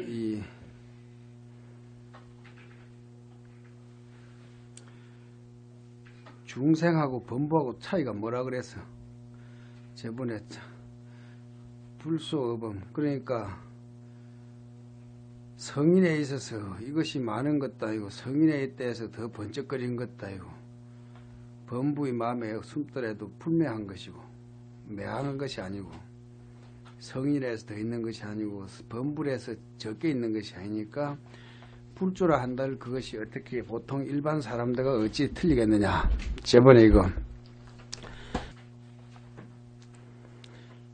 이 중생하고 범부하고 차이가 뭐라 그래서 저번에 불소업음, 그러니까 성인에 있어서 이것이 많은 것도 아니고 성인에 대해서 더 번쩍거리는 것도 아니고 범부의 마음에 숨더라도 불매한 것이고 매하는 것이 아니고 성인에서 더 있는 것이 아니고 범불에서 적게 있는 것이 아니니까 불조라 한들 그것이 어떻게 보통 일반 사람들과 어찌 틀리겠느냐. 저번에 이거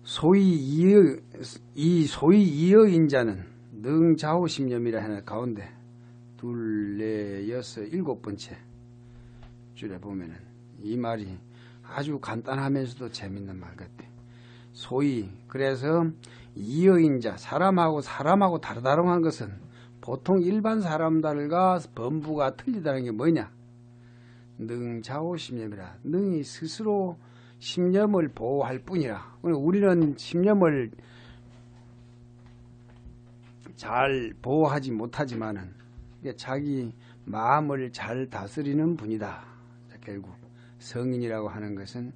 소위 이어인자는 능좌우심념이라 하는 가운데 둘, 넷, 여섯, 일곱 번째 줄에 보면은 이 말이 아주 간단하면서도 재밌는 말 같아. 소위 그래서 이어인자 사람하고 다르다는 것은 보통 일반 사람들과 범부가 틀리다는 게 뭐냐? 능좌우심념이라 능이 스스로 심념을 보호할 뿐이라. 우리는 심념을 잘 보호하지 못하지만은 자기 마음을 잘 다스리는 분이다. 결국 성인이라고 하는 것은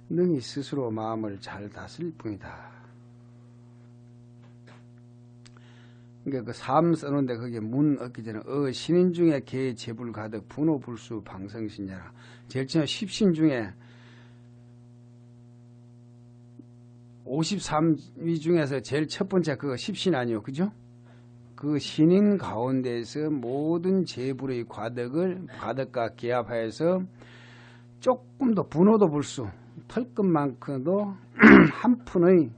능히 스스로 마음을 잘 다스릴 뿐이다. 그러니까 그 삶 써놓은데 거기에 문 얻기 전에 신인 중에 개 재불 가득 분호 불수 방성신자라. 제일 처음 10신 중에 53위 중에서 제일 첫 번째 그거 10신 아니요, 그죠? 그 신인 가운데에서 모든 재불의 과덕과 기합하여서 조금 더 분호도 불수 털끝만큼도 한 푼의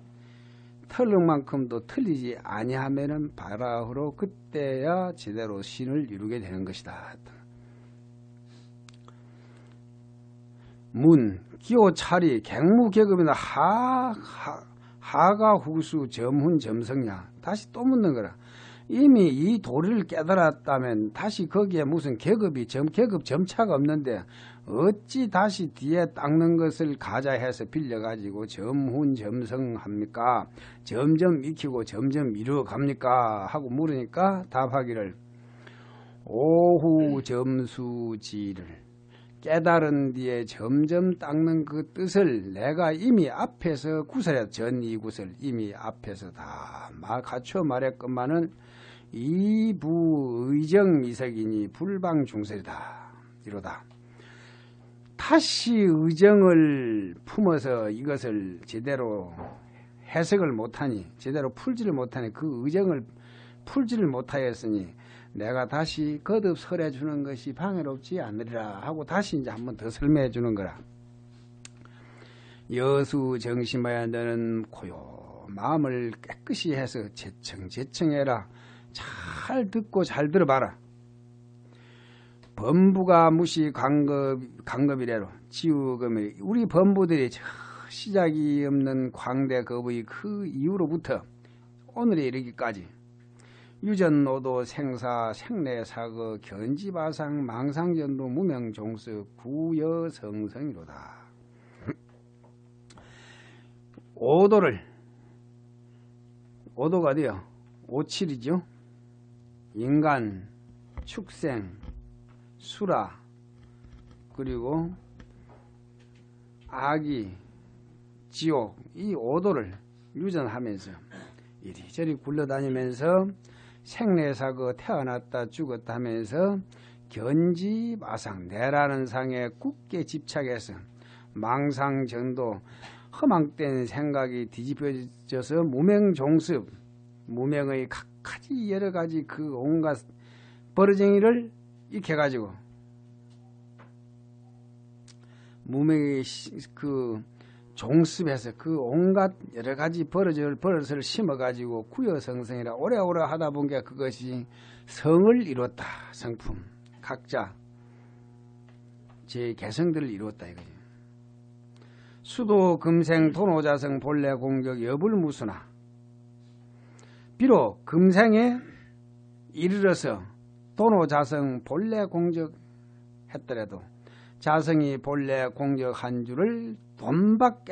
털끝만큼도 틀리지 아니하면은 바라후로 그때야 제대로 신을 이루게 되는 것이다. 문, 기호 차리, 갱무계급이나 하가 후수 점훈 점성냐. 다시 또 묻는 거라. 이미 이 도리를 깨달았다면 다시 거기에 무슨 계급 점차가 없는데 어찌 다시 뒤에 닦는 것을 가자해서 빌려가지고 점훈 점성합니까? 점점 익히고 점점 이루어갑니까? 하고 물으니까 답하기를 오후 점수지를 깨달은 뒤에 점점 닦는 그 뜻을 내가 이미 앞에서 구설했 전 이 구설 이미 앞에서 다 갖춰 말했건만은 이부의정이석이니 불방중설이다. 이로다. 다시 의정을 품어서 이것을 제대로 해석을 못하니 제대로 풀지를 못하니 그 의정을 풀지를 못하였으니 내가 다시 거듭 설해 주는 것이 방해롭지 않으리라 하고 다시 이제 한번 더 설명해 주는 거라. 여수 정심하여 너는 고요 마음을 깨끗이 해서 제청해라. 잘 듣고 잘 들어봐라. 범부가 무시 강급이래로 지우금이 우리 범부들이 시작이 없는 광대급의 그 이후로부터 오늘에 이르기까지 유전노도 생사 생내사거 견지바상 망상전도 무명종습 구여성성이로다. 오도가 어디요? 오칠이죠. 인간, 축생, 수라, 그리고 아기, 지옥, 이 오도를 유전하면서 이리저리 굴러다니면서 생내사거 태어났다 죽었다 하면서 견지마상 내라는 상에 굳게 집착해서 망상전도 허망된 생각이 뒤집혀져서 무명종습 무명의 각가지 여러가지 그 온갖 버르쟁이를 익혀가지고 무명의 그 종습해서 그 온갖 여러가지 버릇을 심어가지고 구여성성이라 오래오래 하다 보니까 그것이 성을 이뤘다. 성품 각자 제 개성들을 이뤘다 이거지. 수도 금생 도노자성 본래 공격 여불무수나 비록 금생에 이르러서 도노자성 본래 공적했더라도 자성이 본래 공적한 줄을 돈박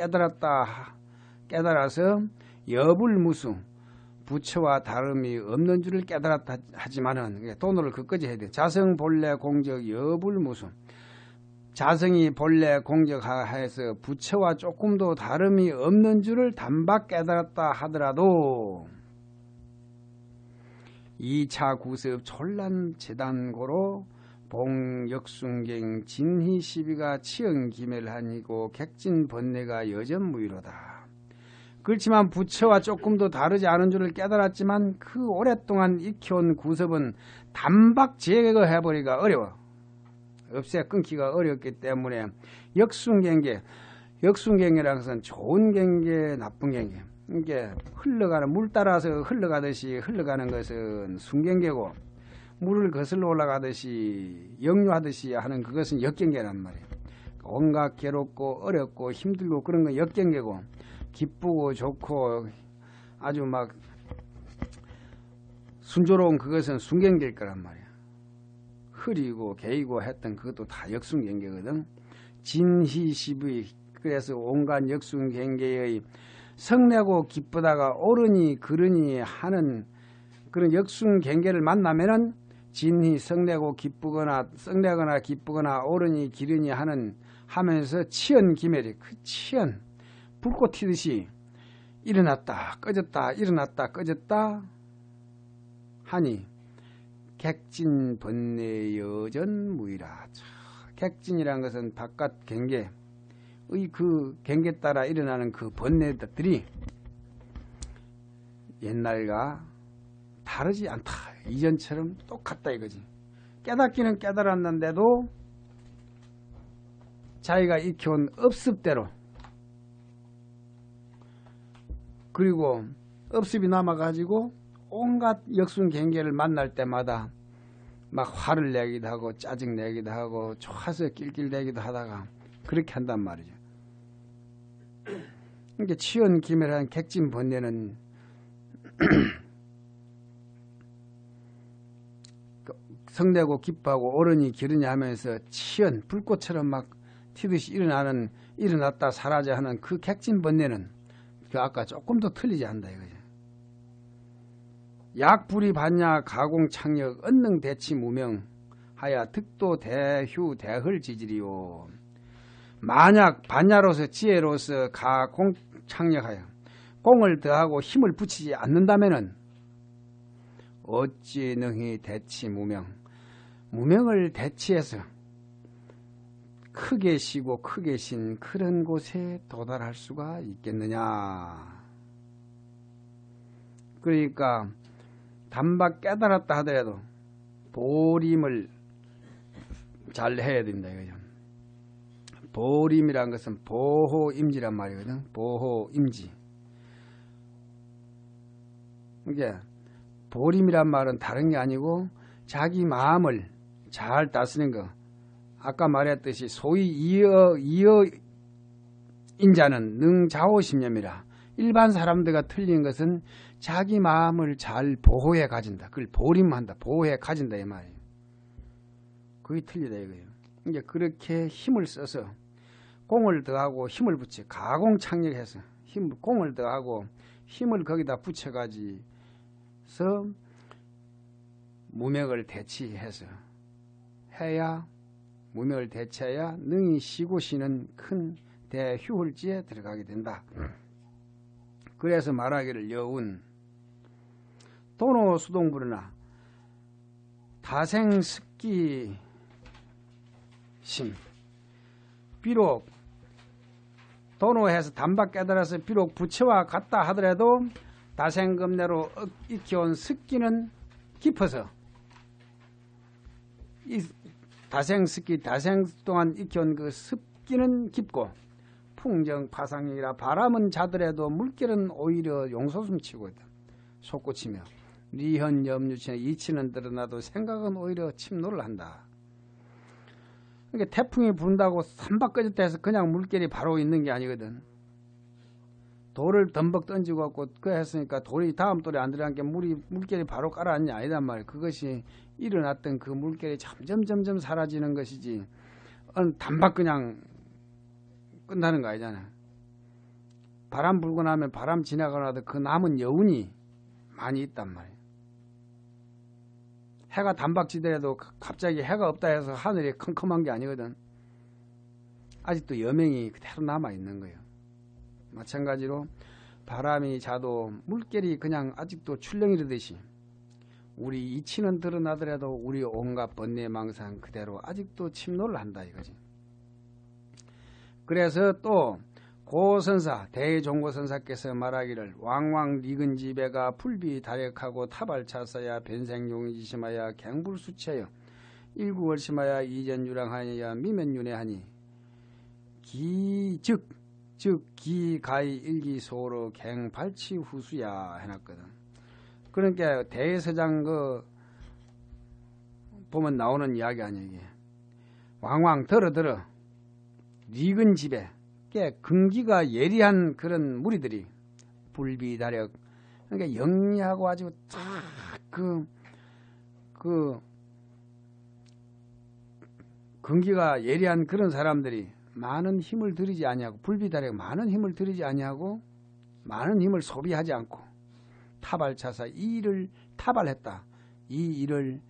깨달아서 여불무수 부처와 다름이 없는 줄을 깨달았다 하지만은 돈을 그까지 해야 돼. 자성 본래 공적 여불무수. 자성이 본래 공적하에서 부처와 조금도 다름이 없는 줄을 단박 깨달았다 하더라도 2차 구습 졸란 재단고로 봉역순경 진희시비가 치연기멸하니고 객진 번뇌가 여전무의로다. 그렇지만 부처와 조금도 다르지 않은 줄을 깨달았지만 그 오랫동안 익혀온 구습은 단박 제거해버리기가 어려워. 없애 끊기가 어렵기 때문에 역순경계라는 것은 좋은 경계, 나쁜 경계. 이게 흘러가는 물 따라서 흘러가듯이 흘러가는 것은 순경계고 물을 거슬러 올라가듯이 역류하듯이 하는 그것은 역경계란 말이에요. 온갖 괴롭고 어렵고 힘들고 그런 건 역경계고 기쁘고 좋고 아주 막 순조로운 그것은 순경계일 거란 말이야. 흐리고 개이고 했던 그것도 다 역순경계거든. 진희시비 그래서 온갖 역순경계의 성내고 기쁘다가 옳으니 그르니 하는 그런 역순경계를 만나면은 진희 성내고 기쁘거나 썩내거나 기쁘거나 옳으니 기르니 하면서 치연기멸이 그 치연 불꽃 튀듯이 일어났다 꺼졌다 일어났다 꺼졌다 하니 객진 번뇌 여전무이라. 객진이란 것은 바깥 경계의 그 경계 따라 일어나는 그 번뇌들이 옛날과 다르지 않다. 이전처럼 똑같다 이거지. 깨닫기는 깨달았는데도 자기가 익혀온 업습대로 그리고 업습이 남아가지고 온갖 역순경계를 만날 때마다 막 화를 내기도 하고 짜증 내기도 하고 좋아서 낄낄대기도 하다가 그렇게 한단 말이죠. 그러니까 치연기멸한 객진 번뇌는 성내고 기뻐하고 옳으니 기르니 하면서 치연 불꽃처럼 막 튀듯이 일어났다 사라져 하는 그 객진 번뇌는 그 아까 조금도 틀리지 않다 이거죠. 약불이 반야 가공 창력 언능 대치 무명 하야 득도 대휴 대헐 지질이요. 만약 반야로서 지혜로서 가공 창력하여 공을 더하고 힘을 붙이지 않는다면은 어찌 능히 대치 무명을 대치해서 크게 쉬고 크게 쉰 그런 곳에 도달할 수가 있겠느냐. 그러니까 단박 깨달았다 하더라도 보림을 잘 해야 된다 이거죠. 보림이란 것은 보호임지란 말이거든. 보호임지. 이게 보림이란 말은 다른 게 아니고 자기 마음을 잘 다스리는 거. 아까 말했듯이 소위 이어인자는 능자호심념이라. 일반 사람들과 틀린 것은 자기 마음을 잘 보호해 가진다. 그걸 보림한다. 보호해 가진다 이 말이에요. 그게 틀리다 이거예요. 이제 그렇게 힘을 써서 공을 더하고 힘을 붙여 가공창력해서 공을 더하고 힘을 거기다 붙여가지서 무명을 대치해서 해야 무명을 대체해야 능히 쉬고 쉬는 큰 대휴hul지에 들어가게 된다. 그래서 말하기를 여운 도노 수동부르나 다생습기심 비록 도노해서 단박 깨달아서 비록 부처와 같다 하더라도 다생금내로 익혀온 습기는 깊어서 이 다생습기 다생 동안 익혀온 그 습기는 깊고 풍정파상이라 바람은 자더라도 물결은 오히려 용솟음치고 있다. 솟구치며 리현 염유치나 이치는 드러나도 생각은 오히려 침노를 한다. 그러니까 태풍이 분다고 산박 꺼졌다 해서 그냥 물결이 바로 있는 게 아니거든. 돌을 덤벅 던지고 갖고 그거 했으니까 돌이 다음 돌에 안 들어간 게 물결이 바로 깔아앉냐 아니단 말이야. 그것이 일어났던 그 물결이 점점 사라지는 것이지 단박 그냥 끝나는 거 아니잖아. 바람 불고 나면 바람 지나가고 나도 그 남은 여운이 많이 있단 말이에요. 해가 단박지대라도 갑자기 해가 없다 해서 하늘이 컴컴한 게 아니거든. 아직도 여명이 그대로 남아있는 거예요. 마찬가지로 바람이 자도 물결이 그냥 아직도 출렁이듯이 우리 이치는 드러나더라도 우리 온갖 번뇌망상 그대로 아직도 침노를 한다 이거지. 그래서 또 고선사 대종고선사께서 말하기를 왕왕 리근지배가 불비다력하고 타발차사야 변생용이지심하야 갱불수체여 일구월심하야 이전유랑하니야 미면윤회하니 즉 기가이 일기소로 갱발치후수야 해놨거든. 그러니까 대서장 그 보면 나오는 이야기 아니야 이게. 왕왕 들어 리근지배 꽤 근기가 예리한 그런 무리들이 불비다력 그러니까 영리하고 아주 딱 그 근기가 예리한 그런 사람들이 많은 힘을 들이지 아니하고 불비다력 많은 힘을 들이지 아니하고 많은 힘을 소비하지 않고 타발차사 이 일을 타발했다. 이 일을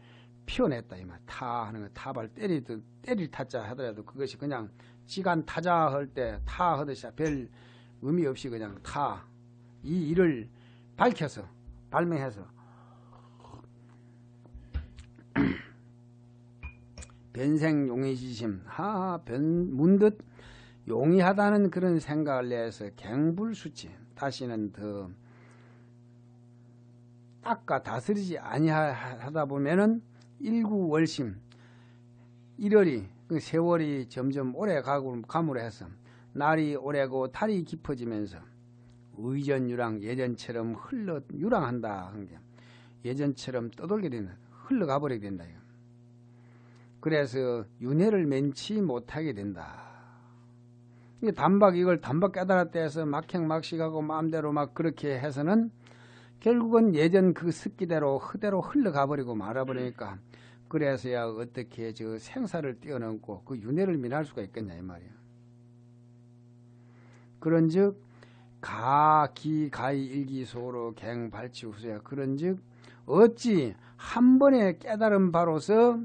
피워냈다 이 말. 타 하는 거 타발 때릴 타자 하더라도 그것이 그냥 지간 타자 할 때 타 하듯이 별 의미 없이 그냥 타 이 일을 밝혀서 발명해서 변생용의지심 문득 용이하다는 그런 생각을 내서 갱불수치 다시는 더 닦아 다스리지 아니하다 보면은 일구월심 1월이 그 세월이 점점 오래 감으로 해서 날이 오래고 달이 깊어지면서 의전유랑 예전처럼 유랑한다 한 게 예전처럼 떠돌게 된다. 흘러가버리게 된다. 이거. 그래서 윤회를 면치 못하게 된다. 이걸 단박 깨달았다 해서 막행막식하고 마음대로 막 그렇게 해서는 결국은 예전 그 습기대로 그대로 흘러가버리고 말아버리니까 그래서야 어떻게 저 생사를 뛰어넘고 그 윤회를 면할 수가 있겠냐 이 말이야. 그런즉 가기 일기소로 갱발치후수야. 그런즉 어찌 한 번에 깨달은 바로서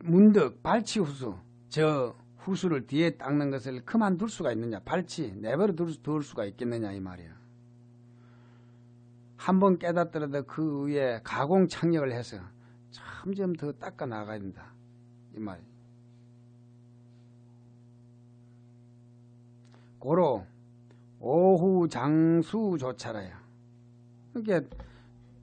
문득 발치후수 저 후수를 뒤에 닦는 것을 그만둘 수가 있느냐. 발치 내버려 둘 수가 있겠느냐 이 말이야. 한번 깨닫더라도 그 위에 가공창력을 해서 점점 더 닦아 나가야 된다 이 말이야. 고로 오후 장수조차라야. 그러니까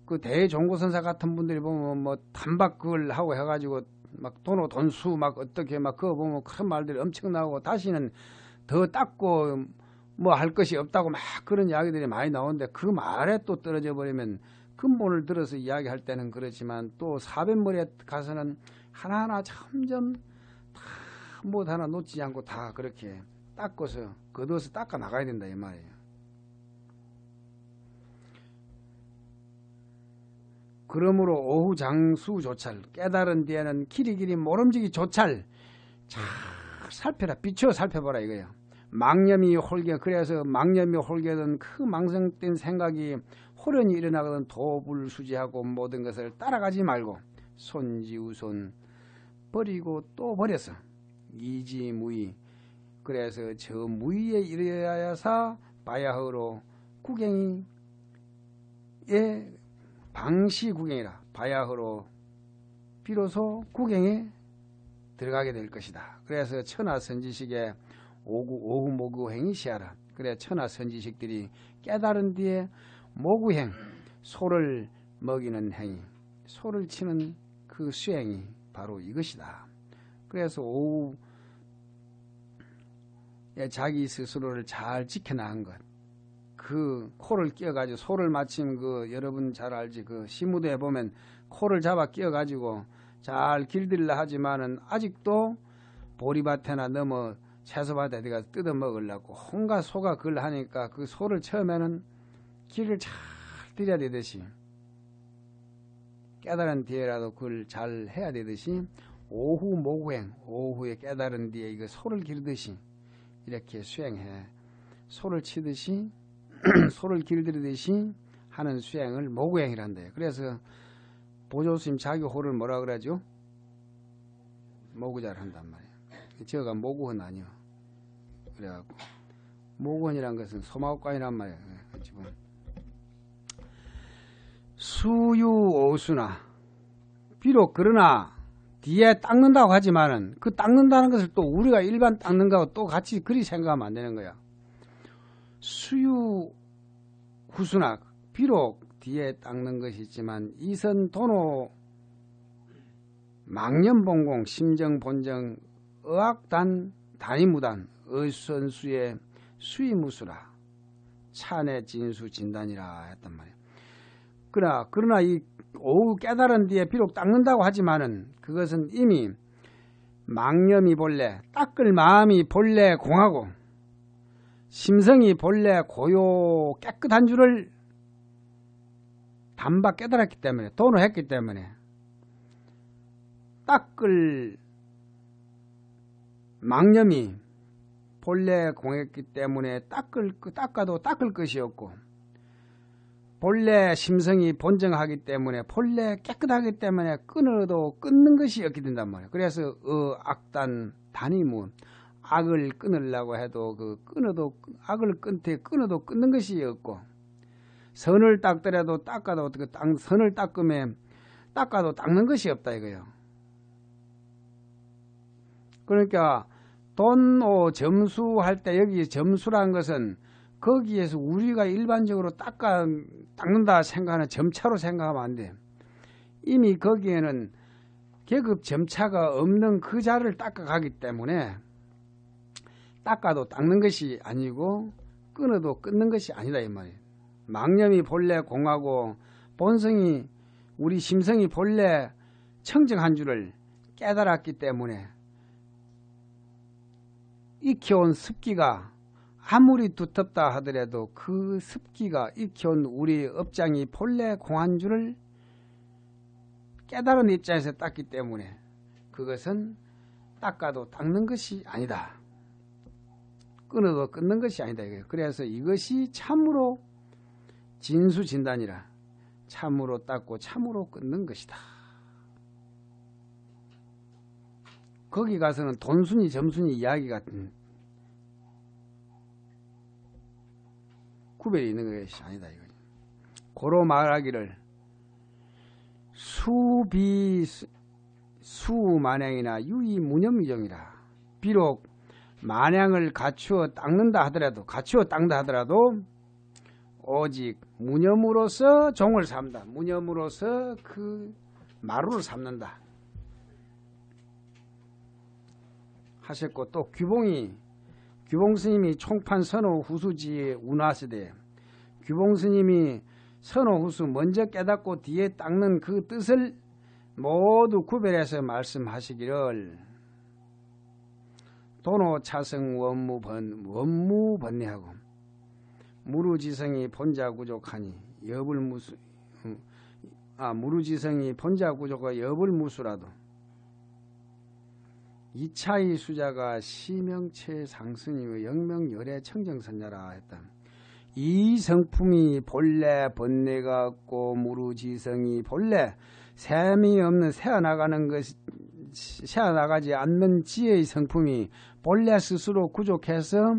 그 대종고선사 같은 분들이 보면 뭐 단박 그걸 하고 해가지고 막 돈수 막 어떻게 막 그거 보면 그런 말들이 엄청나고 다시는 더 닦고 뭐 할 것이 없다고 막 그런 이야기들이 많이 나오는데 그 말에 또 떨어져 버리면 근본을 들어서 이야기할 때는 그렇지만 또 사변머리에 가서는 하나하나 점점 다 못 하나 놓치지 않고 다 그렇게 닦아서 걷어서 닦아 나가야 된다 이 말이에요. 그러므로 오후 장수조찰 깨달은 뒤에는 길이 모름지기 조찰 잘 살펴라. 비추어 살펴보라 이거야. 망념이 홀게 그래서 망념이 홀게든 그 망성된 생각이 호련히 일어나거든 도불수지하고 모든 것을 따라가지 말고 손지우손 버리고 또 버렸어. 이지무의 그래서 저 무의에 이르야사 바야흐로 구경이 방시구경이라 바야흐로 비로소 구경에 들어가게 될 것이다. 그래서 천하선지식에 오구모구행이 시하라. 그래 천하선지식들이 깨달은 뒤에 모구행 소를 먹이는 행위 소를 치는 그 수행이 바로 이것이다. 그래서 오후에 자기 스스로를 잘 지켜나간 것 그 코를 끼어가지고 소를 마침 그 여러분 잘 알지 그 시무대에 보면 코를 잡아 끼어가지고 잘 길들이려 하지만은 아직도 보리밭에나 넘어 채소밭에 어디가 뜯어 먹으려고 온갖 소가 그걸 하니까 그 소를 처음에는 길을 잘 들여야 되듯이 깨달은 뒤에라도 그걸 잘 해야 되듯이 오후 모구행, 오후에 깨달은 뒤에 이거 소를 기르듯이 이렇게 수행해. 소를 치듯이 소를 길들이듯이 하는 수행을 모구행이란대요. 그래서 보조스님 자기 호를 뭐라 그러죠? 모구자를 한단 말이에요. 저가 모구헌 아니요. 그래갖고 모구헌이란 것은 소마구간이란 말이에요. 지금 수유오수나 비록 그러나 뒤에 닦는다고 하지만은 그 닦는다는 것을 또 우리가 일반 닦는 거하고 또 같이 그리 생각하면 안 되는 거야. 수유후수나 비록 뒤에 닦는 것이 있지만 이선 도노 망념봉공 심정본정 의학단 단위무단 의선수의 수의무수라 찬의 진수 진단이라 했단 말이에요. 그러나 이 오후 깨달은 뒤에 비록 닦는다고 하지만은 그것은 이미 망념이 본래 닦을 마음이 본래 공하고 심성이 본래 고요 깨끗한 줄을 단박 깨달았기 때문에 도노했기 때문에 닦을 망념이 본래 공했기 때문에 닦아도 닦을 것이 없고 본래 심성이 본정하기 때문에 본래 깨끗하기 때문에 끊어도 끊는 것이 없게 된단 말이에요. 그래서 악단 단위문 악을 끊으려고 해도 끊어도 악을 끊어도 끊는 것이 없고 선을 닦더라도 닦아도 선을 닦으면 닦아도 닦는 것이 없다 이거예요. 그러니까 돈오 점수할 때 여기 점수라는 것은 거기에서 우리가 일반적으로 닦는다 생각하는 점차로 생각하면 안 돼. 이미 거기에는 계급 점차가 없는 그 자를 닦아가기 때문에 닦아도 닦는 것이 아니고 끊어도 끊는 것이 아니다 이 말이에요. 망념이 본래 공하고 본성이 우리 심성이 본래 청정한 줄을 깨달았기 때문에 익혀온 습기가 아무리 두텁다 하더라도 그 습기가 익혀온 우리 업장이 본래 공한 줄을 깨달은 입장에서 닦기 때문에 그것은 닦아도 닦는 것이 아니다. 끊어도 끊는 것이 아니다. 그래서 이것이 참으로 진수진단이라 참으로 닦고 참으로 끊는 것이다. 거기 가서는 돈순이 점순이 이야기 같은 구별이 있는 것이 아니다 이거죠. 고로 말하기를 수만행이나 유의무념이정이라. 비록 만행을 갖추어 닦는다 하더라도 오직 무념으로서 종을 삼다. 무념으로서 그 마루를 삼는다 하셨고, 또 규봉스님이 총판 선호 후수지에 운하시되 규봉스님이 선호 후수 먼저 깨닫고 뒤에 닦는 그 뜻을 모두 구별해서 말씀하시기를 도노 차성 원무 번뇌하고 무루지성이 본자구족하니 무루지성이 본자구족과 여불무수라도 이차의 수자가 시명체 상승이고 영명열애 청정선자라 했다. 이 성품이 본래 번뇌가 없고 무루지성이 본래 셈이 없는 새어나가지 않는 지혜의 성품이 본래 스스로 구족해서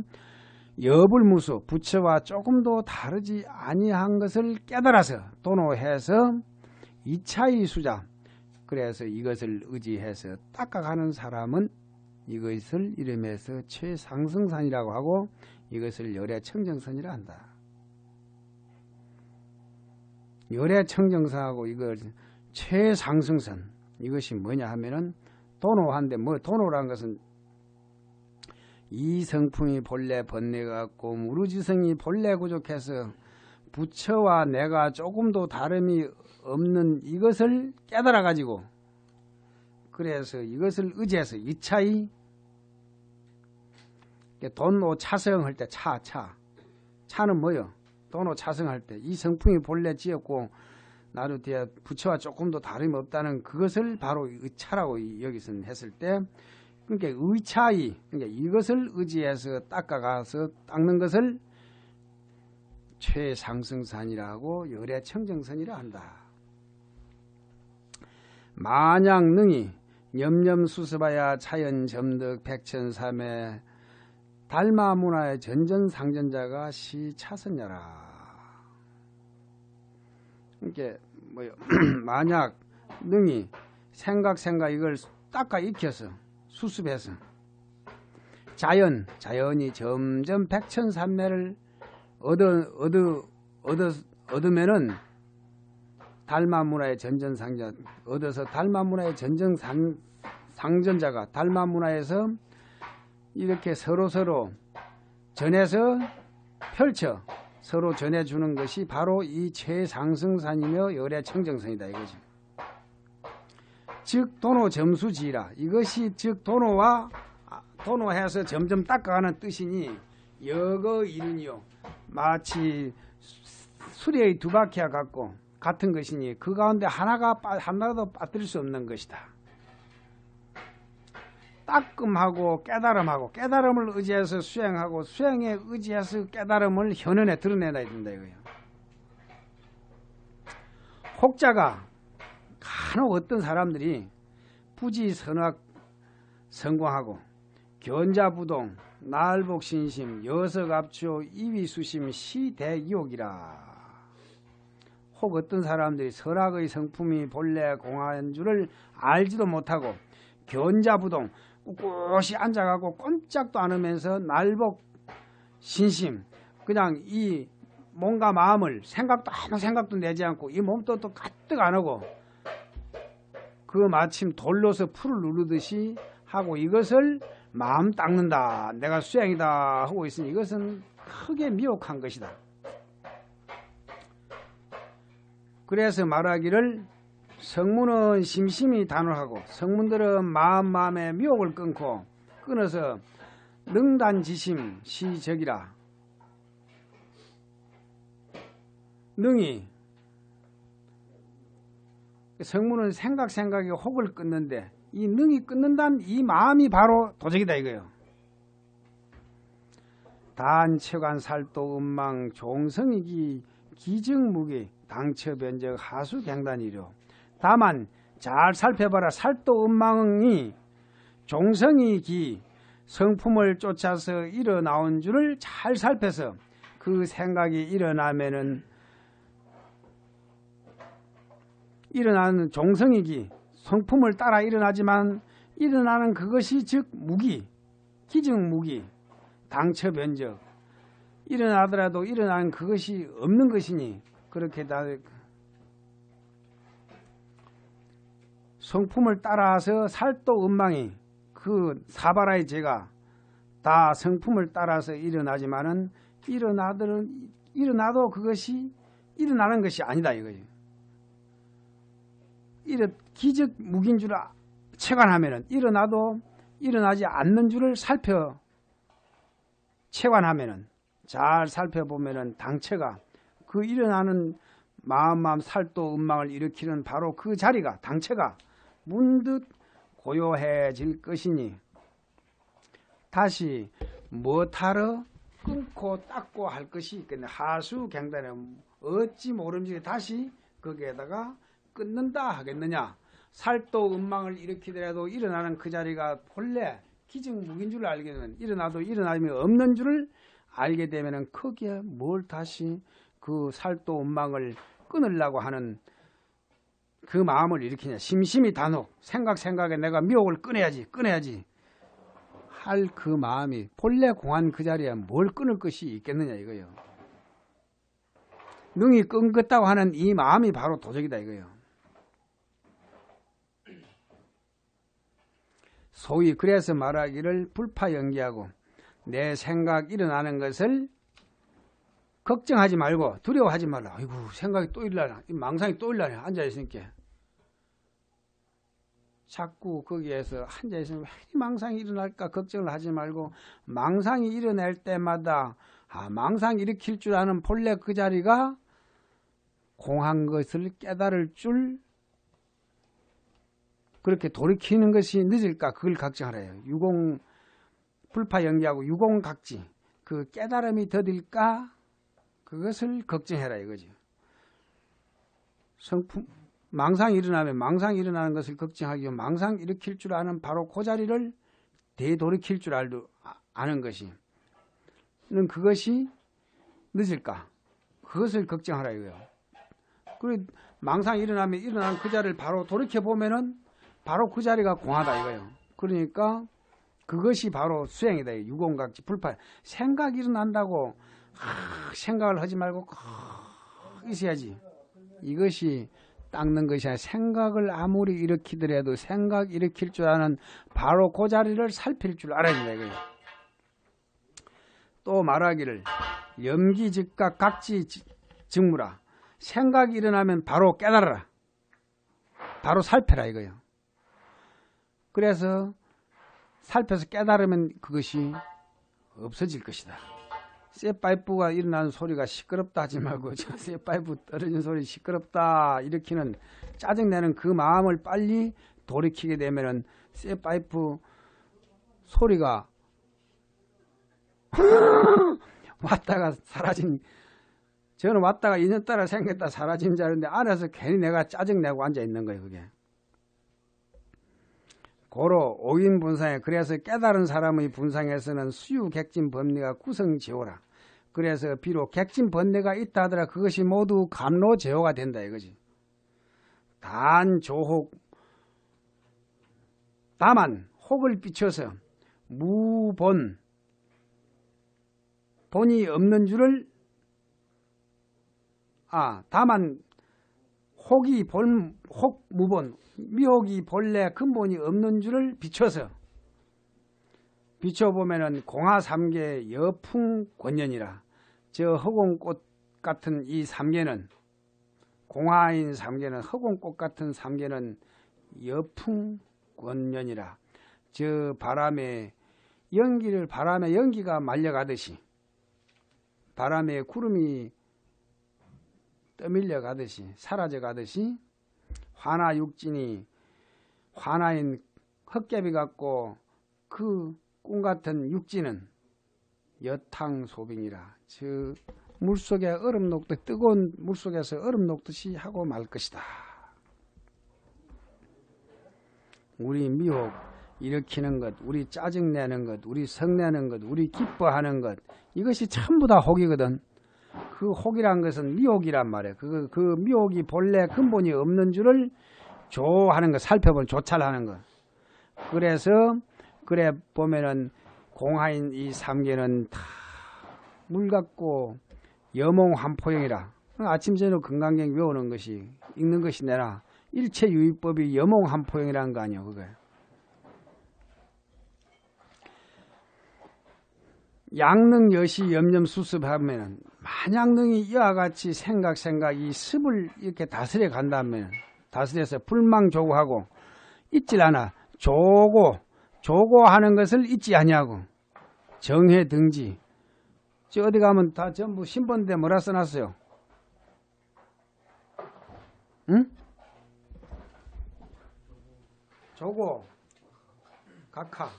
여불무수 부처와 조금도 다르지 아니한 것을 깨달아서 도노해서 이차의 수자, 그래서 이것을 의지해서 닦아가는 사람은 이것을 이름해서 최상승선이라고 하고 이것을 열애청정선이라 한다. 열애청정선하고 이걸 최상승선, 이것이 뭐냐 하면은 도노한데, 도노란 것은 이 성품이 본래 번뇌가 없고 무루지성이 본래 구족해서 부처와 내가 조금도 다름이 없는 이것을 깨달아 가지고, 그래서 이것을 의지해서 이차이 돈오 차성할 때 차는 뭐요? 돈오 차성할 때 이 성품이 본래 지었고 나루 뒤에 부처와 조금도 다름이 없다는 그것을 바로 의차라고 여기서는 했을 때, 그러니까 의차이, 그러니까 이것을 의지해서 닦아가서 닦는 것을 최상승산이라고 열애청정선이라 한다. 만약 능히 염염수습하야 차연점득 백천삼에 달마문화의 전전상전자가 시차선야라. 이렇게 뭐요? 만약 능히 생각 이걸 닦아 익혀서 수습해서 자연이 점점 백천삼매를 얻으면은 달마문화의 전전상전 얻어서 달마문화의 전전상전자가 달마문화에서 이렇게 서로 전해서 펼쳐 서로 전해주는 것이 바로 이 최상승산이며 열애청정선이다 이거지. 즉 도노점수지라, 이것이 즉 도노해서 점점 닦아가는 뜻이니 여거 이르니요, 마치 수레의 두 바퀴와 같은 것이니 그 가운데 하나도 빠뜨릴 수 없는 것이다. 따끔하고 깨달음을 의지해서 수행하고 수행에 의지해서 깨달음을 현현에 드러내야 된다 이거예요. 혹자가 간혹 어떤 사람들이 부지선악 성공하고 견자부동 날복신심 여석압초 이위수심 시대유혹이라. 혹 어떤 사람들이 선악의 성품이 본래 공한 줄을 알지도 못하고 견자부동 꿋꿋이 앉아가고 꼼짝도 않으면서 날복신심, 그냥 이 뭔가 마음을 아무 생각도 내지 않고 이 몸도 또 가뜩 안 하고 그 마침 돌로서 풀을 누르듯이 하고 이것을 마음 닦는다, 내가 수행이다 하고 있으니 이것은 크게 미혹한 것이다. 그래서 말하기를 성문은 심심히 단호하고 성문들은 마음에 미혹을 끊어서 능단지심 시적이라. 능히 성문은 생각에 혹을 끊는데 이 능이 끊는다는 이 마음이 바로 도적이다 이거예요. 단체관 살도 음망 종성이기 기증무기 당처변적 하수갱단이려. 다만 잘 살펴봐라. 살도 음망이 종성이 기 성품을 쫓아서 일어나온 줄을 잘 살펴서 그 생각이 일어나면은 일어나는 종성이기 성품을 따라 일어나지만 일어나는 그것이 즉 무기, 기증무기, 당처변적, 일어나더라도 일어나는 그것이 없는 것이니 그렇게 다 성품을 따라서 살도 음망이 그 사바라의 죄가 다 성품을 따라서 일어나지만은 일어나도 그것이 일어나는 것이 아니다 이거예요. 기적 무기인 줄 체관하면은 일어나도 일어나지 않는 줄을 체관하면은 잘 살펴보면은 당체가 그 일어나는 마음 살도 음망을 일으키는 바로 그 자리가 당체가 문득 고요해질 것이니 다시 무엇하러 끊고 닦고 할 것이 있겠네. 하수갱단에 어찌 모름지게 다시 거기에다가 끊는다 하겠느냐. 살도 음망을 일으키더라도 일어나는 그 자리가 본래 기증무기인 줄 알게 되면 일어나도 일어나면 없는 줄을 알게 되면 거기에 뭘 다시 그 살도 음망을 끊으려고 하는 그 마음을 일으키냐. 심심히 단혹 생각에 내가 미혹을 끊어야지 할 그 마음이 본래 공한 그 자리에 뭘 끊을 것이 있겠느냐 이거예요. 능히 끊겠다고 하는 이 마음이 바로 도적이다 이거예요. 소위 그래서 말하기를 불파연기하고 내 생각 일어나는 것을 걱정하지 말고 두려워하지 말라. 아이고 생각이 또 일어나냐, 망상이 또 일어나냐. 앉아있으니까 자꾸 거기에서 앉아있으면 왜 망상이 일어날까 걱정을 하지 말고 망상이 일어날 때마다 망상 일으킬 줄 아는 본래 그 자리가 공한 것을 깨달을 줄 그렇게 돌이키는 것이 늦을까 그걸 걱정하래요. 유공 불파 연기하고 유공각지 그 깨달음이 더딜까 그것을 걱정해라 이거지. 성품 망상이 일어나면 망상이 일어나는 것을 걱정하기 위해 망상 일으킬 줄 아는 바로 그 자리를 되돌이킬 줄 아는 것이 그것이 늦을까 그것을 걱정하라 이거예요. 그리고 망상이 일어나면 일어나는 그 자리를 바로 돌이켜보면은 바로 그 자리가 공하다 이거예요. 그러니까 그것이 바로 수행이다. 유공각지 불파 생각이 일어난다고 생각을 하지 말고 있어야지. 이것이 닦는 것이 아니라 생각을 아무리 일으키더라도 생각 일으킬 줄 아는 바로 그 자리를 살필 줄 알아야 된다 이거예요. 또 말하기를 염기즉각 각지 즉무라. 생각이 일어나면 바로 깨달아라. 바로 살펴라 이거예요. 그래서 살펴서 깨달으면 그것이 없어질 것이다. 쇠파이프가 일어나는 소리가 시끄럽다 하지 말고 저 쇠파이프 떨어진 소리 시끄럽다 일으키는 짜증내는 그 마음을 빨리 돌이키게 되면은 쇠파이프 소리가 왔다가 사라진 저는 왔다가 인연 따라 생겼다 사라진 자인데 안에서 괜히 내가 짜증내고 앉아있는 거예요. 그게 고로 오인 분상에 그래서 깨달은 사람의 분상에서는 수유 객진 법리가 구성제호라. 그래서 비록 객진 번뇌가 있다 하더라 그것이 모두 감로제호가 된다 이거지. 단 조혹 다만 혹을 비춰서 무본 본이 없는 줄을 다만 혹이 혹 무본 미혹이 본래 근본이 없는 줄을 비춰서 비춰보면은 공하삼계 여풍권연이라. 저 허공꽃 같은 이 삼계는 공하인 삼계는 허공꽃 같은 삼계는 여풍권연이라. 저 바람에 연기가 말려가듯이 바람에 구름이 떠밀려 가듯이 사라져 가듯이 화나 육진이 화나인 헛개비 같고 그 꿈같은 육진은 여탕소빙이라. 저 물속에 얼음 녹듯 뜨거운 물속에서 얼음 녹듯이 하고 말 것이다. 우리 미혹 일으키는 것, 우리 짜증내는 것, 우리 성내는 것, 우리 기뻐하는 것 이것이 전부 다 혹이거든. 그 혹이란 것은 미혹이란 말이에요. 그 미혹이 본래 근본이 없는 줄을 조하는 것, 살펴본 조찰하는 것. 그래서 그래 보면은 공하인 이 삼계는 다 물 같고 여몽한포영이라. 아침 저녁 건강경 외우는 것이 읽는 것이 내라. 일체유의법이 여몽한포영이라는 거 아니에요. 그게. 양능여시 염염수습하면 만양능이 이와 같이 생각 이 습을 이렇게 다스려 간다면 다스려서 불망조고하고 잊질 않아. 조고하는 것을 잊지 아니하고 정해등지. 저 어디 가면 다 전부 신본대 뭐라 써놨어요? 응? 조고 각하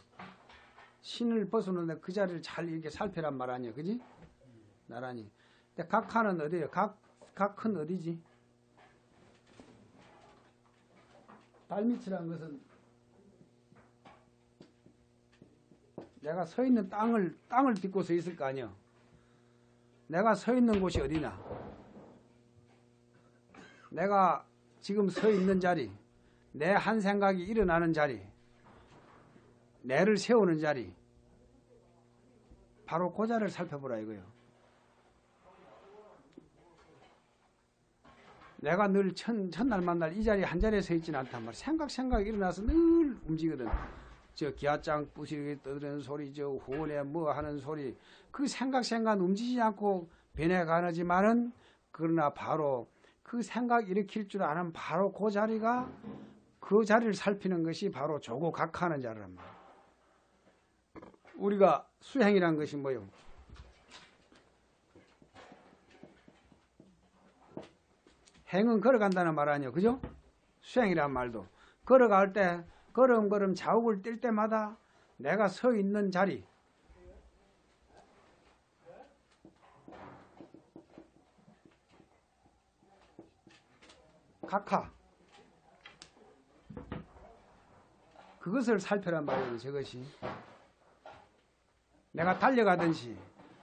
신을 벗어놓는데 그 자리를 잘 이렇게 살펴란 말 아니야, 그지? 나란히. 근데 각하는 어디예요? 각은 어디지? 발밑이라는 것은 내가 서 있는 땅을 딛고 서 있을 거 아니야. 내가 서 있는 곳이 어디냐? 내가 지금 서 있는 자리, 내 한 생각이 일어나는 자리, 내를 세우는 자리, 바로 그 자리를 살펴보라 이거예요. 내가 늘 첫날 만날 이 자리에 한 자리에 서 있지는 않단 말이야. 생각이 일어나서 늘 움직이거든. 저 기아장 부시게 떠드는 소리, 저 후원에 뭐 하는 소리, 그 생각 움직이지 않고 변해가지만은 그러나 바로 그 생각 일으킬 줄 아는 바로 그 자리가 그 자리를 살피는 것이 바로 조고각하는 자리란 말이야. 우리가 수행이란 것이 뭐요? 행은 걸어간다는 말 아니에요. 그죠? 수행이란 말도. 걸어갈 때 걸음걸음 자욱을 뛸 때마다 내가 서 있는 자리, 각하, 그것을 살펴란 말이에요. 저것이 내가 달려가든지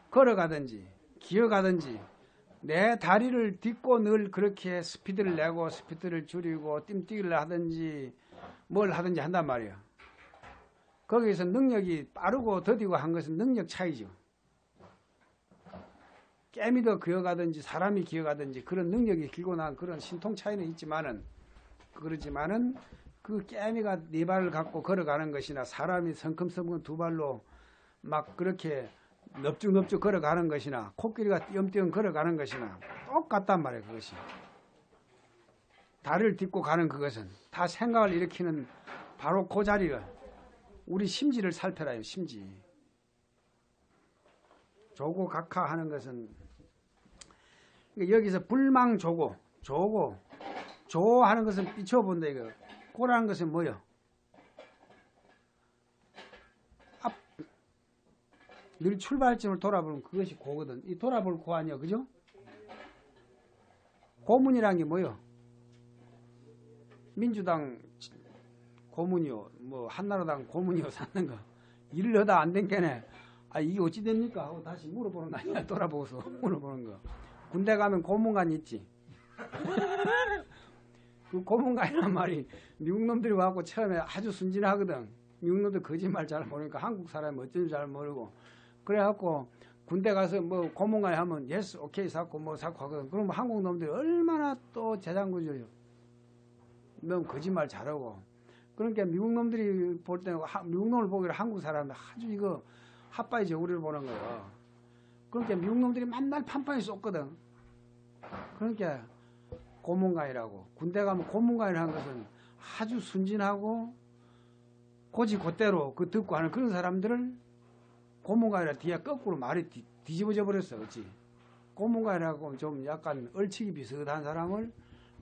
걸어가든지 기어가든지 내 다리를 딛고 늘 그렇게 스피드를 내고 스피드를 줄이고 띵뛰기를 하든지 뭘 하든지 한단 말이에요. 거기에서 능력이 빠르고 더디고 한 것은 능력 차이죠. 깨미 더 기어가든지 사람이 기어가든지 그런 능력이 길고 난 그런 신통 차이는 있지만은 그렇지만은 그 깨미가 네 발을 갖고 걸어가는 것이나 사람이 성큼성큼 두 발로 막 그렇게 넙죽넙죽 걸어가는 것이나 코끼리가 띄엄띄엄 걸어가는 것이나 똑같단 말이에요. 그것이 다리를 딛고 가는 그것은 다 생각을 일으키는 바로 그 자리를 우리 심지를 살펴라요. 심지 조고 각하 하는 것은 여기서 불망조고 조고 조 하는 것은 비춰본다 이거. 고라는 것은 뭐요? 늘 출발점을 돌아보는 그것이 고거든. 이 돌아볼 고 아니야, 그죠? 고문이란 게 뭐요? 민주당 고문이요, 뭐 한나라당 고문이요 사는 거. 일을 하다 안 된 게네. 아 이게 어찌 됩니까? 하고 다시 물어보는 거 아니야? 돌아보고서 물어보는 거. 군대 가면 고문관 있지. 그 고문관이란 말이 미국 놈들이 와갖고 처음에 아주 순진하거든. 미국 놈들 거짓말 잘 모르니까 한국 사람이 어쩐지 잘 모르고. 그래갖고 군대 가서 뭐 고문관이 하면 예스 오케이 사고 뭐 사고 하거든. 그러면 한국 놈들이 얼마나 또 재장구져요. 너무 거짓말 잘하고. 그러니까 미국 놈들이 볼 때는 미국 놈을 보기로 한국 사람이 아주 이거 핫바이 저고리를 보는 거예요. 그러니까 미국 놈들이 맨날 판판이 쏟거든. 그러니까 고문관이라고. 군대 가면 고문관이라는 것은 아주 순진하고 고지곧대로 그 듣고 하는 그런 사람들을 고문관이라 뒤에 거꾸로 말이 뒤집어져 버렸어. 그렇지? 고문관이라고 좀 약간 얼치기 비슷한 사람을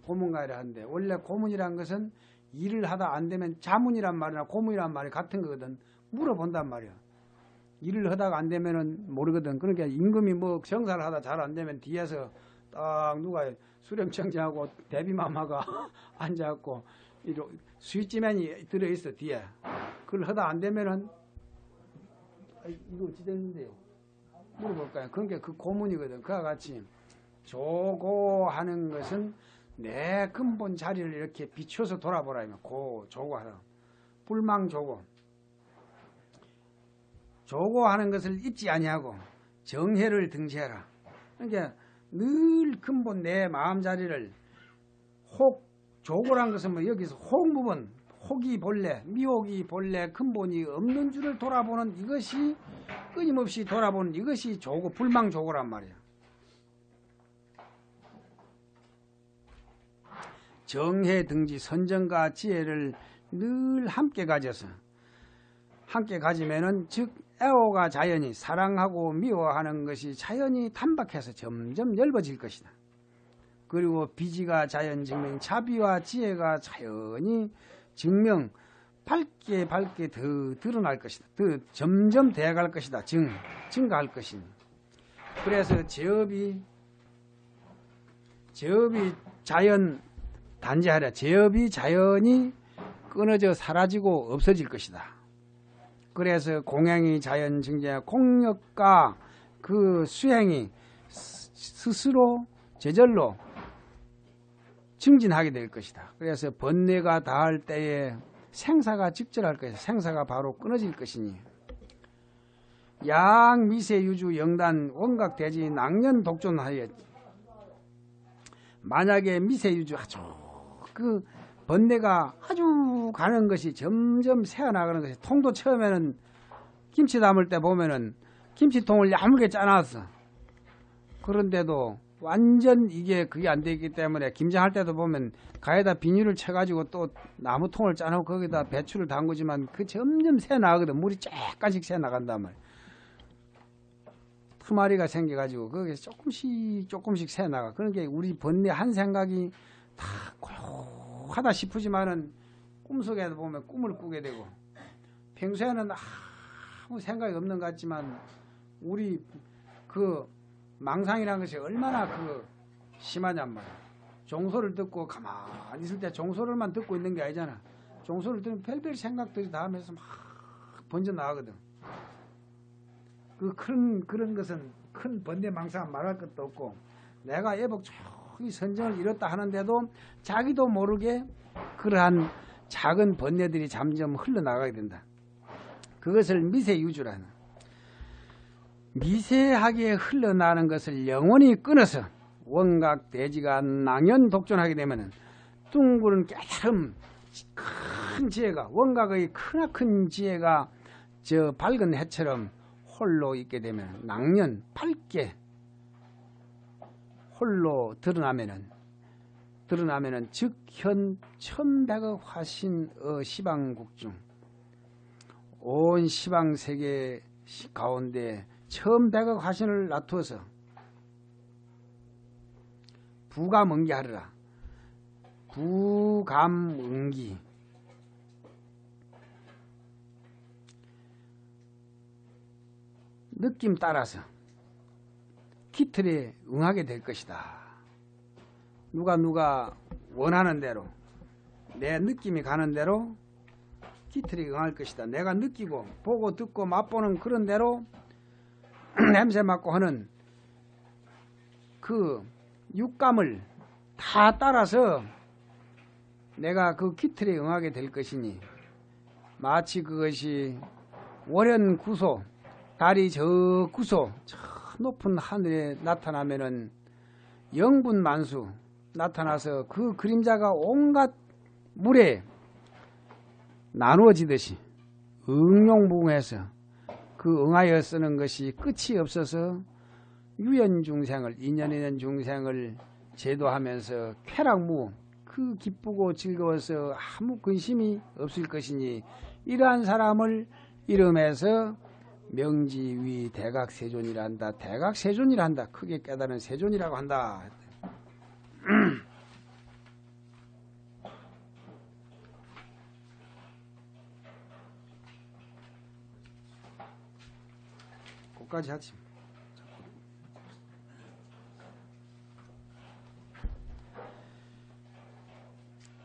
고문관이라 하는데 원래 고문이란 것은 일을 하다 안 되면 자문이란 말이나 고문이란 말이 같은 거거든. 물어본단 말이야. 일을 하다가 안 되면은 모르거든. 그러니까 임금이 뭐 정사를 하다 잘 안 되면 뒤에서 딱 누가 수령청장하고 대비마마가 앉아갖고 스위치맨이 들어있어 뒤에. 그걸 하다 안 되면은 이거 어찌 됐는데요? 물어볼까요? 그러니까 그 고문이거든. 그와 같이 조고하는 것은 내 근본 자리를 이렇게 비춰서 돌아보라. 조고하라. 불망조고. 조고하는 것을 잊지 아니하고 정해를 등지해라. 그러니까 늘 근본 내 마음 자리를 조고란 것은 뭐 여기서 혹 부분, 혹이 본래, 미혹이 본래 근본이 없는 줄을 돌아보는 이것이 끊임없이 돌아보는 이것이 조고, 불망조고란 말이야. 정해 등지 선정과 지혜를 늘 함께 가져서 함께 가지면은 즉 애호가 자연히 사랑하고 미워하는 것이 자연히 단박해서 점점 엷어질 것이다. 그리고 비지가 자연 증명, 자비와 지혜가 자연히 증명, 밝게 더 드러날 것이다. 더 점점 돼갈 것이다. 증가할 것이니. 그래서 제업이 자연 단지하랴. 제업이 자연이 끊어져 사라지고 없어질 것이다. 그래서 공양이 자연 증제, 공력과 그 수행이 스스로 제절로 증진하게 될 것이다. 그래서 번뇌가 닿을 때에 생사가 직절할 것이다. 생사가 바로 끊어질 것이니 양 미세유주 영단 원각대지 낭년 독존하여 만약에 미세유주 아주 그 번뇌가 아주 가는 것이 점점 새어나가는 것이 통도 처음에는 김치 담을 때 보면은 김치통을 야물게 짜놨어. 그런데도 완전 이게 그게 안 되기 때문에 김장할 때도 보면 가에다 비닐을 쳐가지고 또 나무통을 짜놓고 거기다 배추를 담그지만 그 점점 새어나가거든. 물이 쬐깐씩 새어나간단 말이야. 수마리가 생겨가지고 거기서 조금씩 새나가. 그러니까 우리 번뇌 한 생각이 다 고요하다 싶으지만은 꿈속에 보면 꿈을 꾸게 되고, 평소에는 아무 생각이 없는 것 같지만 우리 그 망상이라는 것이 얼마나 그 심하냔 말이야. 종소를 듣고 가만히 있을 때 종소를만 듣고 있는 게 아니잖아. 종소를 들으면 별별 생각들이 다 하면서 막 번져 나가거든. 그런 것은 큰 번뇌 망상 말할 것도 없고, 내가 애복 조용히 선정을 이뤘다 하는데도 자기도 모르게 그러한 작은 번뇌들이 점점 흘러나가게 된다. 그것을 미세유주라는, 미세하게 흘러나는 것을 영원히 끊어서 원각 대지가 낭연 독존하게 되면은 둥그런 깨달음 큰 지혜가, 원각의 크나큰 지혜가 저 밝은 해처럼 홀로 있게 되면, 낭연 밝게 홀로 드러나면은 즉현 천백억 화신의 시방국중, 온 시방세계 가운데 천백억 화신을 놔두어서 부감응기하리라. 부감응기, 느낌 따라서 기틀에 응하게 될 것이다. 누가 원하는 대로, 내 느낌이 가는 대로 기틀에 응할 것이다. 내가 느끼고 보고 듣고 맛보는 그런 대로 냄새 맡고 하는 그 육감을 다 따라서 내가 그 기틀에 응하게 될 것이니, 마치 그것이 월현구소, 달이 저 구소 저 높은 하늘에 나타나면은 영분만수 나타나서 그 그림자가 온갖 물에 나누어지듯이 응용무궁해서 그 응하여 쓰는 것이 끝이 없어서 유연중생을, 인연있는 중생을 제도하면서 쾌락무, 그 기쁘고 즐거워서 아무 근심이 없을 것이니, 이러한 사람을 이름해서 명지위 대각세존이라 한다. 대각세존이라 한다. 크게 깨달은 세존이라고 한다. 거기까지 하지.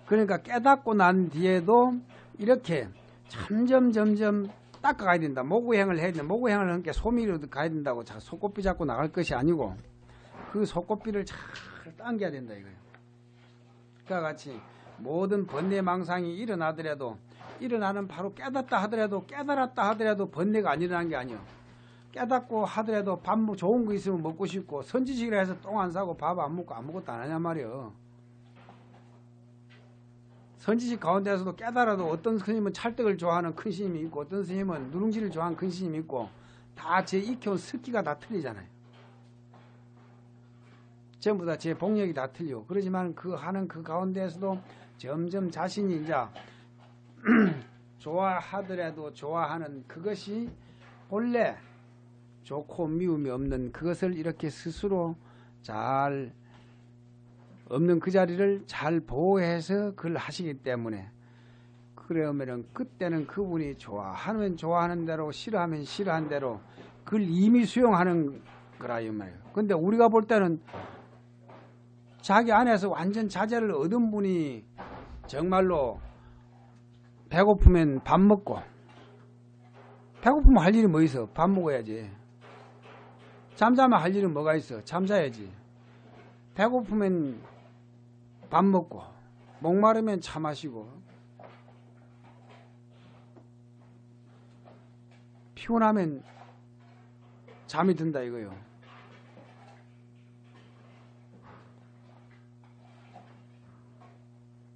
그러니까 깨닫고 난 뒤에도 이렇게 점점 닦아가야 된다. 모구행을 해야 된다. 모구행을 하는 게 소미로 가야 된다고 속꽃비 잡고 나갈 것이 아니고, 그 속꽃비를 잘 당겨야 된다 이거예요. 그와 같이 모든 번뇌망상이 일어나더라도, 일어나는 바로 깨닫다 하더라도 번뇌가 안 일어나는 게 아니에요. 깨닫고 하더라도 밥 좋은 거 있으면 먹고 싶고, 선지식이라 해서 똥 안 사고 밥 안 먹고 아무것도 안 하냔 말이에요. 선지식 가운데서도 깨달아도 어떤 스님은 찰떡을 좋아하는 큰 스님이 있고, 어떤 스님은 누룽지를 좋아하는 큰 스님이 있고, 다 제 익혀온 습기가 다 틀리잖아요. 전부 다 제 복력이 다 틀리고, 그러지만 그 하는 그 가운데에서도 점점 자신이 이제 좋아하더라도 좋아하는 그것이 본래 좋고 미움이 없는 그것을 이렇게 스스로 잘 없는 그 자리를 잘 보호해서 그걸 하시기 때문에, 그러면은 그때는 그분이 좋아하면 좋아하는 대로, 싫어하면 싫어하는 대로 그걸 이미 수용하는 거라 이 말이에요. 근데 우리가 볼 때는 자기 안에서 완전 자제를 얻은 분이 정말로 배고프면 밥 먹고, 배고프면 할 일이 뭐 있어? 밥 먹어야지. 잠자면 할 일은 뭐가 있어? 잠자야지. 배고프면 밥 먹고, 목마르면 차 마시고, 피곤하면 잠이 든다 이거요.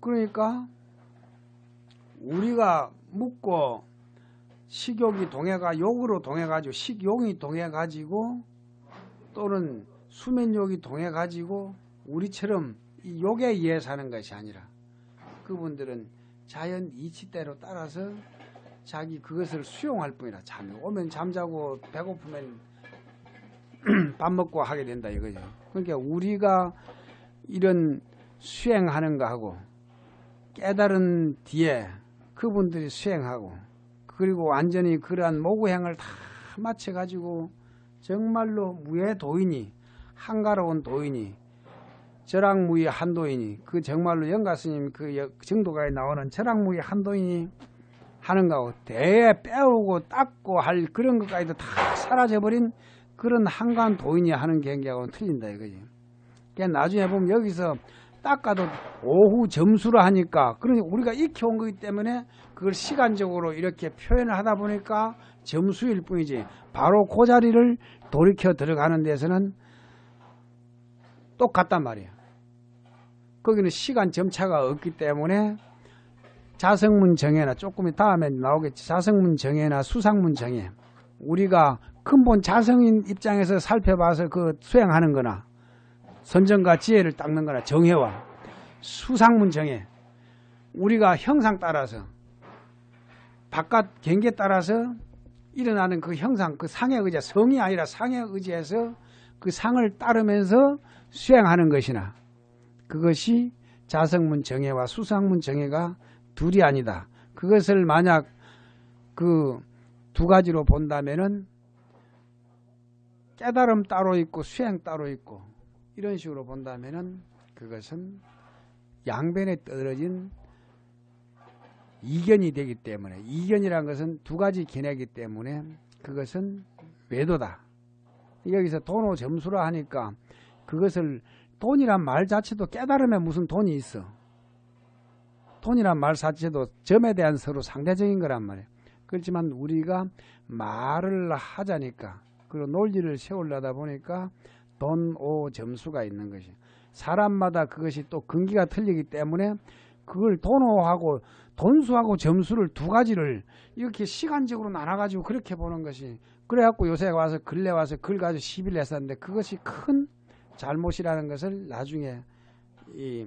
그러니까 우리가 묻고 식욕이 동해가 욕으로 동해가지고, 식욕이 동해가지고, 또는 수면욕이 동해가지고 우리처럼 이 욕에 의해 사는 것이 아니라, 그분들은 자연 이치대로 따라서 자기 그것을 수용할 뿐이라, 잠이 오면 잠자고 배고프면 밥 먹고 하게 된다 이거죠. 그러니까 우리가 이런 수행하는 거하고 깨달은 뒤에 그분들이 수행하고 그리고 완전히 그러한 모구행을 다 마쳐가지고 정말로 무해도인이 한가로운 도인이 절악무의 한도인이 그 정말로 영가스님 그 정도가에 나오는 절악무의 한도인이 하는 거하고 대에 빼오고 닦고 할 그런 것까지도 다 사라져버린 그런 한가한 도인이 하는 경계하고는 틀린다 이거지. 그러니까 나중에 보면 여기서 닦아도 오후 점수를 하니까 그러니 우리가 익혀온 거기 때문에 그걸 시간적으로 이렇게 표현을 하다 보니까 점수일 뿐이지 바로 그 자리를 돌이켜 들어가는 데서는 똑같단 말이에요. 거기는 시간 점차가 없기 때문에 자성문 정예나 조금 다음에 나오겠지. 자성문 정예나 수상문 정예 우리가 근본 자성인 입장에서 살펴봐서 그 수행하는 거나 선정과 지혜를 닦는 거나 정예와 수상문 정예 우리가 형상 따라서 바깥 경계에 따라서 일어나는 그 형상 그 상의 의지 성이 아니라 상의 의지에서 그 상을 따르면서 수행하는 것이나 그것이 자성문 정예와 수상문 정예가 둘이 아니다. 그것을 만약 그 두 가지로 본다면은 깨달음 따로 있고 수행 따로 있고 이런 식으로 본다면은 그것은 양변에 떨어진 이견이 되기 때문에 이견이라는 것은 두 가지 견해이기 때문에 그것은 외도다. 여기서 돈오 점수라 하니까 그것을 돈이란 말 자체도 깨달음에 무슨 돈이 있어. 돈이란 말 자체도 점에 대한 서로 상대적인 거란 말이에요. 그렇지만 우리가 말을 하자니까 그리고 논리를 세우려다 보니까 돈, 오, 점수가 있는 것이 사람마다 그것이 또 근기가 틀리기 때문에 그걸 돈오하고 돈수하고 점수를 두 가지를 이렇게 시간적으로 나눠가지고 그렇게 보는 것이 그래갖고 요새 와서 근래 와서 그걸 가지고 시비를 했었는데 그것이 큰 잘못이라는 것을 나중에 이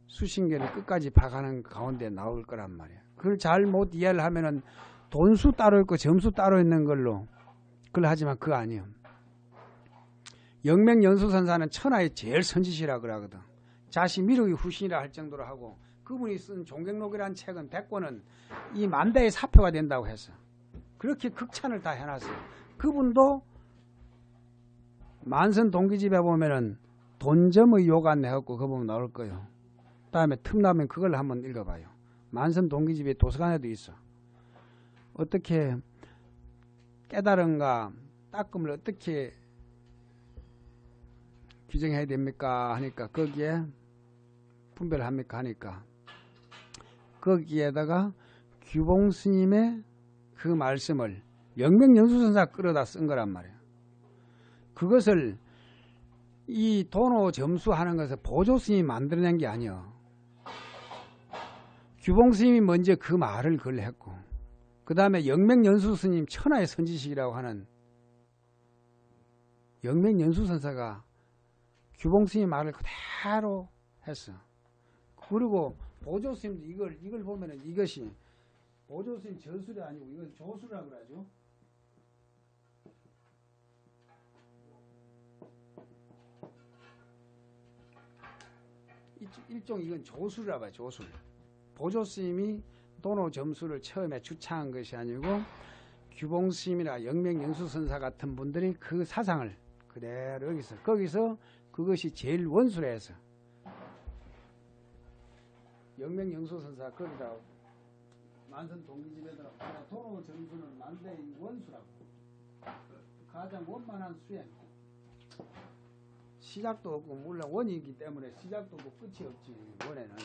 수신계를 끝까지 봐가는 가운데 나올 거란 말이야. 그걸 잘못 이해를 하면은 돈수 따로 있고 점수 따로 있는 걸로 그걸 하지만 그거 아니에요. 영맹연수선사는 천하의 제일 선지시라 그러거든. 자시 미륵의 후신이라 할 정도로 하고 그분이 쓴 종경록이라는 책은 100권은 이 만대의 사표가 된다고 했어. 그렇게 극찬을 다 해놨어요. 그분도 만선 동기집에 보면은 돈점의 요간 내갖고 그 보면 나올 거예요. 다음에 틈나면 그걸 한번 읽어봐요. 만선 동기집에 도서관에도 있어. 어떻게 깨달음과 닦음을 어떻게 규정해야 됩니까 하니까 거기에 분별합니까 하니까 거기에다가 규봉스님의 그 말씀을 영맹연수선사 끌어다 쓴 거란 말이에요. 그것을 이 돈오 점수하는 것을 보조스님이 만들어낸 게 아니에요. 규봉스님이 먼저 그 말을 그걸 했고 그 다음에 영맹연수스님 천하의 선지식이라고 하는 영맹연수선사가 규봉스님 말을 그대로 했어. 그리고 보조스님도 이걸 보면은 이것이 보조스님 저술이 아니고 이건 조술이라고 그러죠. 일종 이건 조술이라고 봐요. 조술. 보조스님이 돈오 점수를 처음에 주창한 것이 아니고 규봉스님이나 영맹연수선사 같은 분들이 그 사상을 그대로 거기서 그것이 제일 원수라 해서 영맹연수선사 거기다 만선 동기집에다가 돈오 점수는 만대의 원수라고 가장 원만한 수행 시작도 없고 물론 원이기 때문에 시작도 없고 끝이 없지. 원에는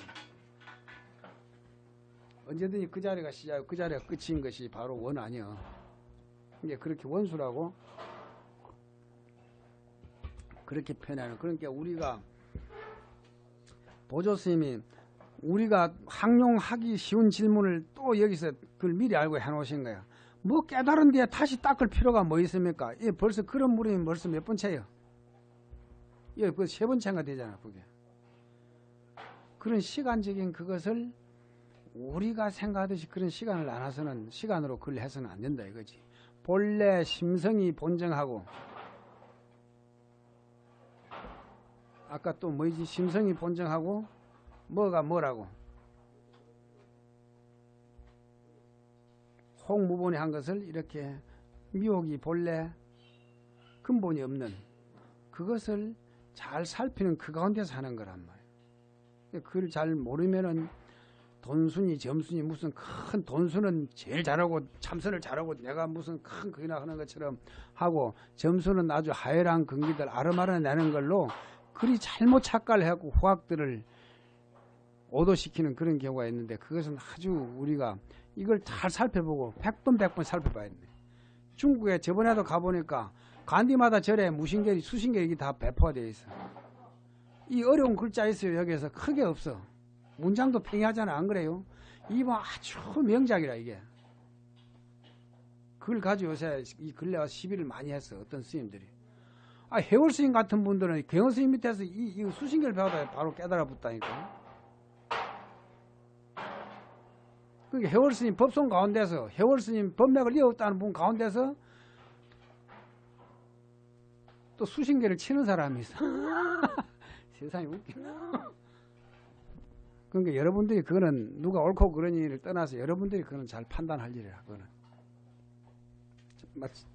언제든지 그 자리가 시작 그 자리가 끝인 것이 바로 원 아니야. 이제 그렇게 원수라고 그렇게 표현하는. 그러니까 우리가 보조스님이 우리가 항용하기 쉬운 질문을 또 여기서 그걸 미리 알고 해놓으신 거야. 뭐 깨달은 뒤에 다시 닦을 필요가 뭐 있습니까? 예, 벌써 그런 물음이 벌써 몇 번째예요. 예, 그 세 번째가 되잖아, 그게. 그런 시간적인 그것을 우리가 생각하듯이 그런 시간을 나눠서는 시간으로 그걸 해서는 안 된다 이거지. 본래 심성이 본정하고 아까 또 뭐지? 심성이 본정하고 뭐가 뭐라고? 홍무본이 한 것을 이렇게 미혹이 본래 근본이 없는 그것을 잘 살피는 그 가운데서 하는 거란 말이에요. 그걸 잘 모르면은 돈순이 점순이 무슨 큰 돈순은 제일 잘하고 참선을 잘하고 내가 무슨 큰 그이나 하는 것처럼 하고 점수는 아주 하열한 근기들 아름아름 내는 걸로 그리 잘못 착각을 해갖고 후학들을 오도시키는 그런 경우가 있는데 그것은 아주 우리가 이걸 잘 살펴보고 100번 100번 살펴봐야 돼. 중국에 저번에도 가보니까 간디마다 절에 무신결이 수신결이 다 배포가 되어 있어. 이 어려운 글자 있어요. 여기에서 크게 없어. 문장도 팽이하잖아. 안 그래요? 이거 아주 명작이라 이게. 그걸 가지고 요새 이 근래 와서 시비를 많이 했어. 어떤 스님들이. 해월 스님 같은 분들은 경원 스님 밑에서 이 수신결 배우다 바로 깨달아 붙다니까. 그러니까 해월 스님 법송 가운데서 해월 스님 법맥을 이었다는 분 가운데서 또 수신결을 치는 사람이 있어. 세상이 웃기다. 그러니까 여러분들이 그거는 누가 옳고 그러니를 떠나서 여러분들이 그거는 잘 판단할 일이라 그거는. 마치